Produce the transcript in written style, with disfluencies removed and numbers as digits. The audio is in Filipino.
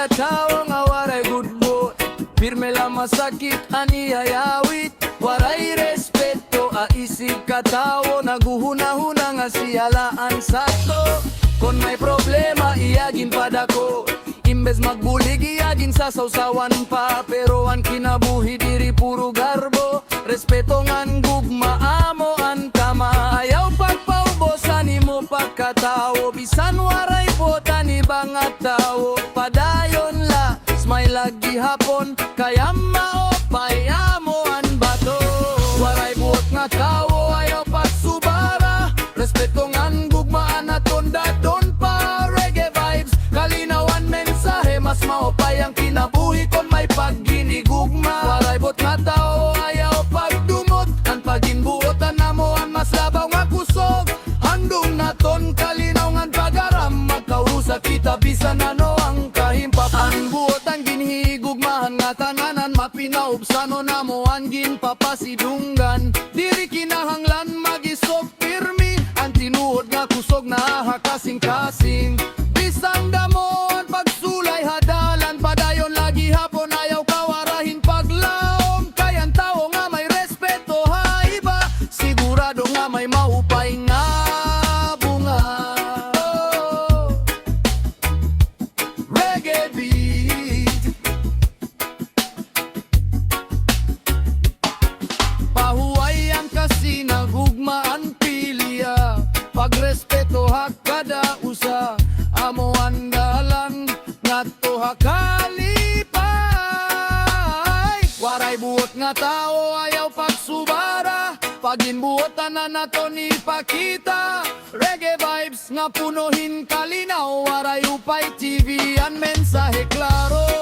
katawo nga waray buot. Pirme lang masakit ani hayawit, waray respeto a isig katawo. Naguhuna-huna nga siyalaan sakto. Kon may problema iyagin padako, imbes magbulig iyagin sa sausawan pa. Pero ang kinabuhi diri puro garbo, respeto ngan gugma amo an kama. Ayaw pagpaubosan imo pagkatawo, bisan waray buot ani bangat tawo. Padayon la smile lagi hapon, kaya maopay amo an bato. Waray buot nga tawo ayaw pagsubara, respeto ngan gugmaan aton dadon pa. Reggae vibes kalinawan mensahe, mas maopay ang kinabuhi kon may pagginigugma. Waray buot nga tawo ayaw pagdumot, ang paginbuotan namo ang mas labaw nga kusog. Handong naton kalinaw ngan pagaram, magkausa kita bisan ano ang kahimpap. Ang buot ang ginhigugmahan nga tananan, mapinaubsano namo ang ginpapasidunggan. Diri kinahanglan magisog pirmi, ang tinuod nga kusog na hakasing-kasing. Bisang damon pagsulay hadalan, padayon lagi hapon ayaw kawarahin paglaom. Kayang tao nga may respeto haiba, sigurado nga may maupay nga bunga. Reggae beat, pahuwayan kasi nagugmaan pilya, pagrespeto hakada usa, amo andalan ngadto hakalipay. Waray buot nga tao ayaw pagsubara, paginbuotan na nato ni pakita. Reggae vibes nga punuhin kalinaw, waray upay TV ang mensahe klaro.